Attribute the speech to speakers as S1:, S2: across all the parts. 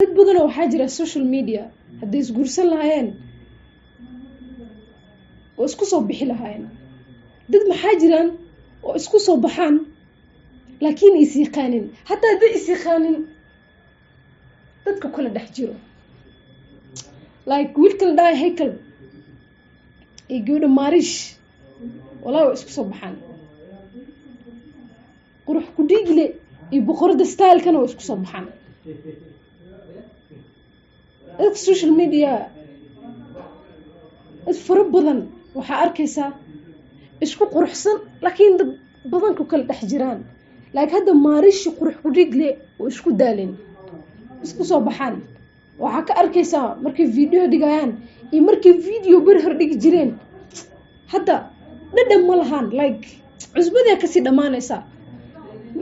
S1: dad badan oo waxaa jira social media hadday isguursan lahaayeen oo isku soo bixi lahaayeen. dad maxaa jiraan oo isku soo baxaan laakiin is yaqaanin, hataa hadday is yaqaanin dadka kala dhex jiro. like wiilka la dhahay Haykal iyo gabadha Maarish walaa way isku soo baxaan. qurux ku dhiigle iyo boqorada style-kana way isku soo baxaan. dadka social media fara badan waxaa arkaysaa isku quruxsan laakiin dad badan ku kala dhex jiraan. like hadda Maarish qurux ku dhiigle oo isku daalin isku soo baxaan. waxaa ka arkaysaa markay video dhigayaan iyo markay video bari hor dhigi jireen hadda dhadhan ma lahaan. like cusbada kasii dhamaanaysa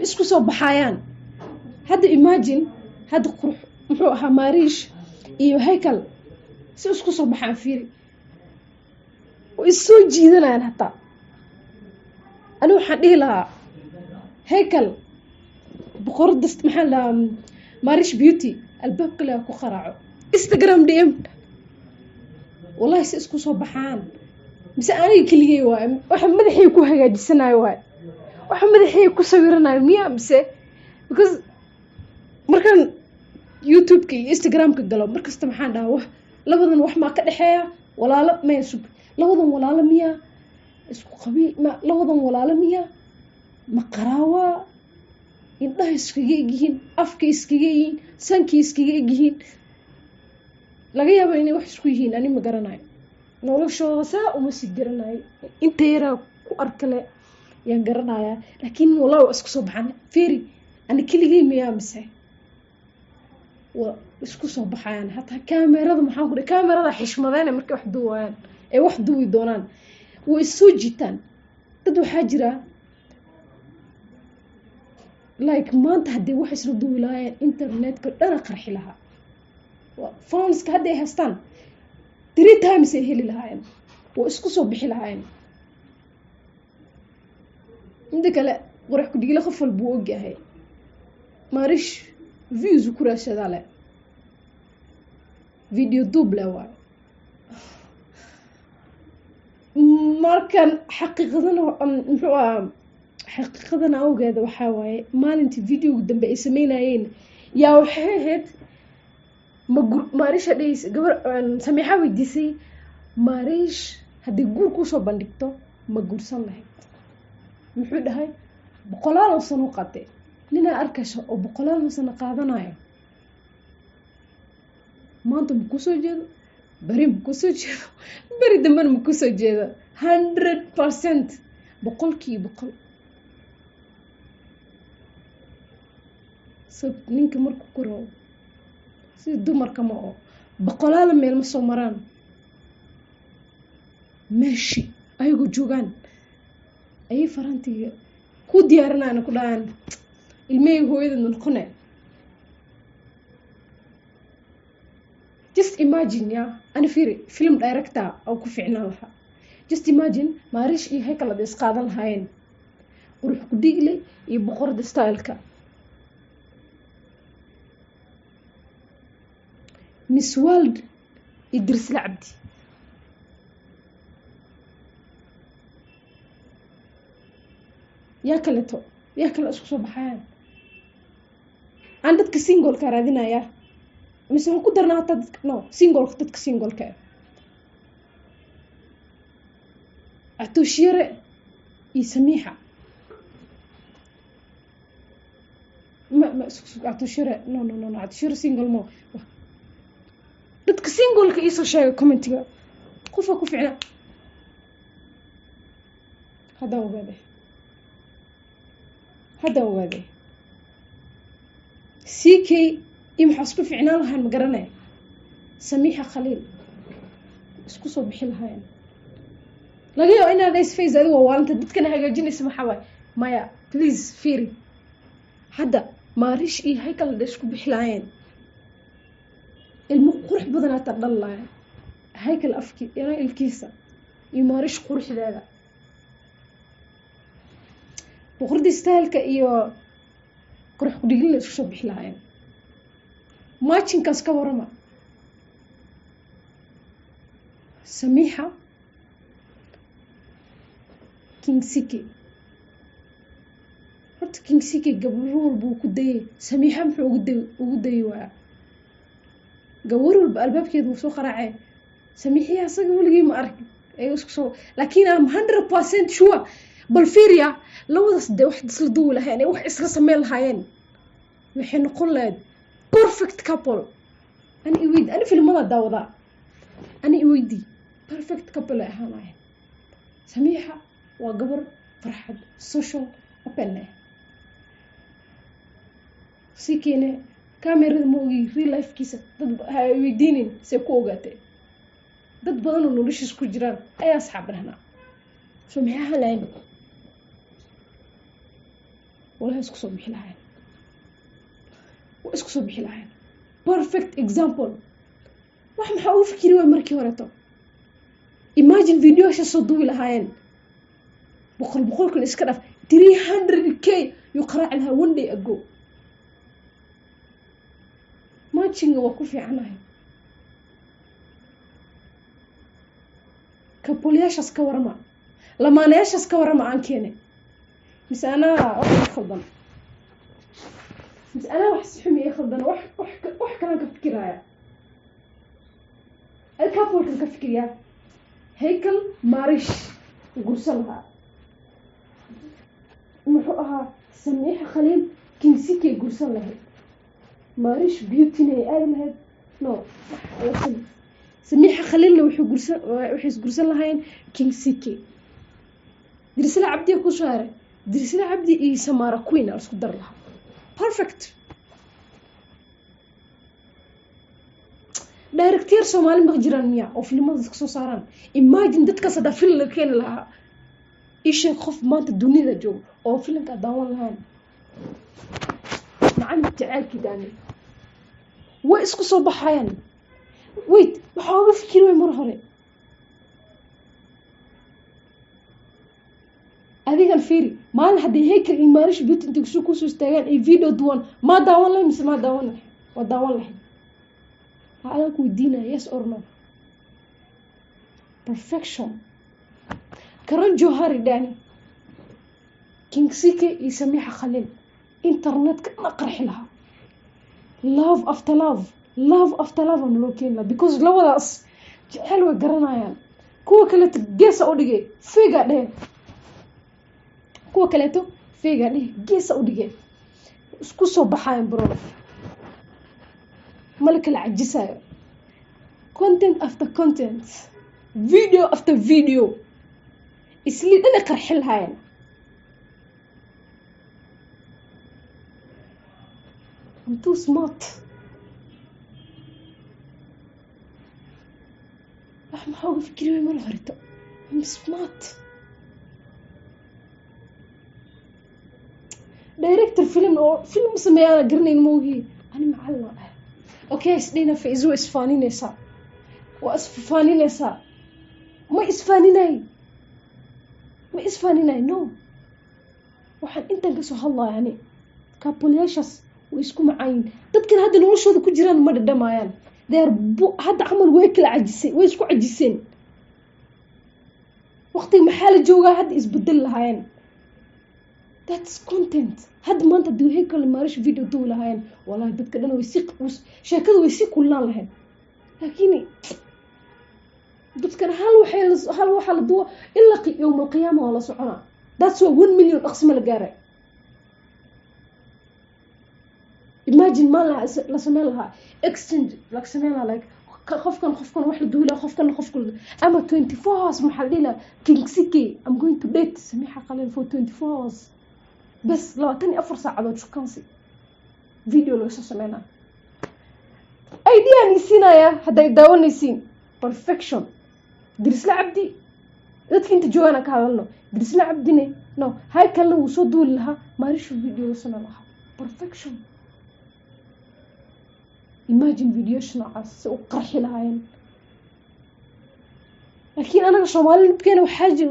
S1: isku soo baxayaan. hadda imagine hadda qurux muxuu ahaa Maarish iyo Haykal si isku soo baxaan fiiri oo is soo jiidanayaan. hataa ana waxaan dhihi lahaa Haykal boqorada maxaa la Maarish beauty albaabka la ku qaraaco Instagram DM wallahi si isku soo baxaan. mise aniga keligay waay waxa madaxay ku hagaajisanayo waay waxa madaxay ku sawiranayo miya mise because markan YouTube-ka iyo Instagram-ka galo markasta maxaan dhahaa wax labadan wax ma ka dhaxeeya walaalo ma isku labadan walaalo miya isku qabi ma labadan walaalo miya ma qaraawa indhaha iskaga yihiin afka iskaga yihiin sanki iskaga yihiin laga yaabo inay wax isku yihiin ani ma garanayo noloshooda saa uma si garanayo inta yara ku arkale yaan garanaya laakiin walaa isku soo baxan fiiri ani keligay miya mise waa isku soo baxayaan. hataa kaamirada maxaan ku dhahay kaamirada xishmadeen markay wax duwayaan ee wax duwi doonaan way soo jiitaan. dad waxaa jira like maanta hadday wax isla duwi lahaayeen internetka dhana qarxi lahaa. phoneska hadday haystaan 3 times ay heli lahaayeen oo isku soo bixi lahaayeen. inta kale qurux ku dhigila qof walba uu ogyahay Maarish views ku raashada leh video double waa markan xaqiiqadan awgeeda waxaa waaye maalintii videoga dambe ay sameynayeen yaa waxay ahayd Maarish hadhays gabar Samiixa weydiisay Maarish haddii guur ku soo bandhigto ma guursan lahayd. muxuu dhahay boqolaal sano qaatay nina arkayso oo boqolaal sano qaadanayo maanta ma ku soo jeedo bari ma ku soo jeedo bari dambe ma ku soo jeedo 100% boqolkiiba boqol. ninka markuu ku rabo si dumarka ma oo boqolaal meel ma soo maraan meeshi ayagoo joogaan ayay farantiga ku diyaarinayaan ku dhahaan ilmey hooyada noqone. just imagine ya ana fiiri film director oo ku fiicnaan lahaa. just imagine Maarish iyo Haykal ay isqaadan lahaayeen qurux ku dhiigle iyo boqorada style-ka. Miss World Idris Labdi yaa kale isku soo baxayaan. aan dadka single-ka raadinaya mise ku darnaa hataa dadka dadka single-ka Atushire iyo Samiixa ma Atushire no Atushire single mo dadka single-ka isoo sheega commentiga qofa ku fiicna hadda ogaade CK maxaa isku fiicnaan lahaan ma garanaya Samiixa Khaliil isku soo bixi lahaayeen. laga yaabo inaad face adiga waalanta dadkana hagaajinaysa maxaa waay maya please fiiri hadda Maarish iyo Haykal la isku bixi lahaayeen ilmo qurux badan aad dhalaay Haykal afkii ilkiisa iyo Maarish quruxdeeda boqorada style-ka iyo qurux ku dhigin la isku soo bixi lahaayeen. matchingkaas ka warama Samiixa Kingsiki horta Kingsiki gabar walba ku dayay Samiixa muxuu ugu dayay waa gabar walba albaabkeedu soo qaraacay Samiixa asaga waligii ma arag ay isku soo laakiin am 100% sure bal fiiriya labadaas de wax isla duul lahayn wax isla sameeyay lahaayeen waxay noqon lahayd perfect couple ani filmada daawada ani weydii perfect couple ahaan lahayn Samiixa waa gabar farxad social open sikine kamerada moogi real life kiisa dad weydiinin se ku ogaatay dad badan oo noloshiis ku jiraan ayaa asxaab rahna soo maxay halaan wala isku soo bixi lahayn perfect example wax maxaa u fikiri way markii hore to imagine video soo duubi lahaayeen boqol kun iska dhaf 300k yu qaraac laha one day ago matching waa ku fiicanahay kapoliyaashas ka warama lamaanayaashas ka warama aan keenay misana wax khaldan misana wax xumi khaldan wax kale ka fikiraya ay couple ka fikiriya heykal marish gursalaha muxuu ahaa Samiixa Khaliil Kingsiki gursalaha marish beauty ay lahayd no Samiixa Khaliilna wuxuu gursan lahayn Kingsiki Dirsila Cabdi ku shaaray Dirsila Cabdi iyo Samara Queen isku dar laha perfect director Soomaali ma jiraan miya oo filmada iska soo saaraan imagine dadka sada film la keen laha isha qof maanta dunida joog oo filmka daawan lahayn macaan jacaylkii daani way isku soo baxayaan wait waxa uga fikiray mar hore adigan fiiri maalin hadii heykal in marish beauty inta ku soo istaagaan ay video duwan ma daawan lahayn mise ma daawan lahayn waa daawan lahayn هذا كودينا yes or no perfection كرن جوهري داني Kingsiki iyo Samiixa Khaliil internet ka naqarx laha love after love on looking because labadaas jecel way garanayaan kuwa kale geesa u dhigay figa dheh geesa u dhigay isku soo baxayaan bro ملك العجسة content after content video after video اسلي أنا قرحل هاي I'm too smart راح محاول فكري ما لهرته I'm smart director فيلم سميانا قرنين موهي أنا معلقة اوكي سدينا في ازو اسفانينيسا واسفانينيسا ما اسفانيناي نو waxaan inta ka soo hadlaa yani kapoliyaashas way isku macayn dadkan hadda noloshooda ku jiraan ma dhadhamayaan hadda amal way kala cajisay way isku cajiseen waqti maxaa la joogaa hadda isbedel lahaayeen that's content had maanta duu heykal marish video duu lahayn wallahi dadka dhan way si sheekadu way si kullaan lahayn laakiin dadkan hal waxa la duwa illa yawm al-qiyaamah wala socona that's 1 million aqsam la gaaray imagine ma la sameeyaha exchange la sameeyaha like qofkan wax la duula qofkan ama 24 hours maxallila Kingsiki I'm going to date Samiixa Khaliil for 24 hours بس لو تاني أفر ساعة شكانسي فيديو لو سمعنا أيديا نسينا يا هدا يداون نسين perfection درس لعبدي لا تكنت جوانا كهذا درس لعبدني نو هاي كله وصدوا لها ما ريش الفيديو سمع لها perfection imagine فيديو شنو عس وقرح لها لكن أنا شمال نبكينا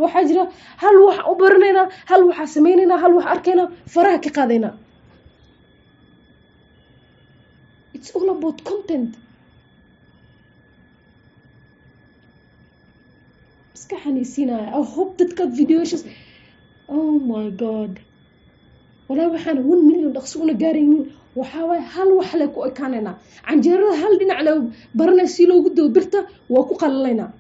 S1: وحاجرة هل وح أبرنينا هل وح سميننا هل وح أركينا فراه كقاضينا it's it's all about content. iska xaniisinaya. I hope dadka videos, oh my god, walaa waxaan 1 million dhaqso una gaaraynin. waxaa waay hal wax le ku ekaanayna, canjeerada hal dhinac le baranay si loogu dabo birta waa ku qalalaynaa.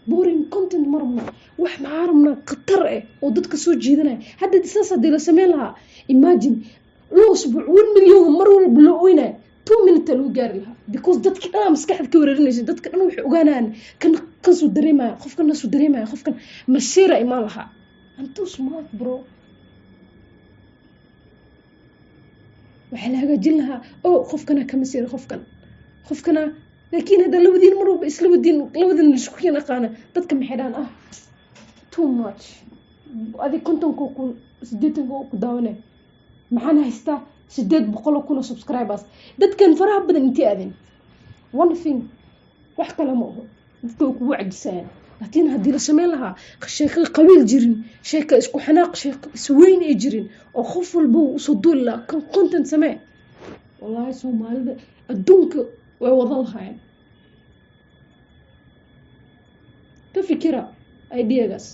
S1: boring content marna wax maarmna khatar ah oo dadka soo jiidanaya. hadda disaas hadii la sameyn lahaa, imagine loo usbuuc 1 million mar walba loo oynay 2 minutes loo gaari lahaa, because dadka dhan maskaxda ka wareerinaysa, dadka dhan waxay ogaanayaan kan soo dareemaya, qofkan soo dareemaya, qofkan masiira imaan lahaa. I'm too smart bro. waxaa la hagaajin lahaa oo qofkana ka masiira, qofkana laakiin hadda labadiin mar walba isla labadiin isku yaqaana, dadka maxay dhaan too much. adi 80 ku daawanay, maxaan haystaa 800,000 subscribers. dadkan faraha badan intii aadin one thing wax kale ma aho, dadka ku wacdisayaan. laakiin haddii la sameyn lahaa sheeko qabiil jirin, sheeko isku xanaaq, sheeko isweyn ay jirin, oo qof walba uu soo duuli lahaa kan content samee, wallahi Soomaalida adduunka way wadan lahaayeen. ka fikira ideagaas.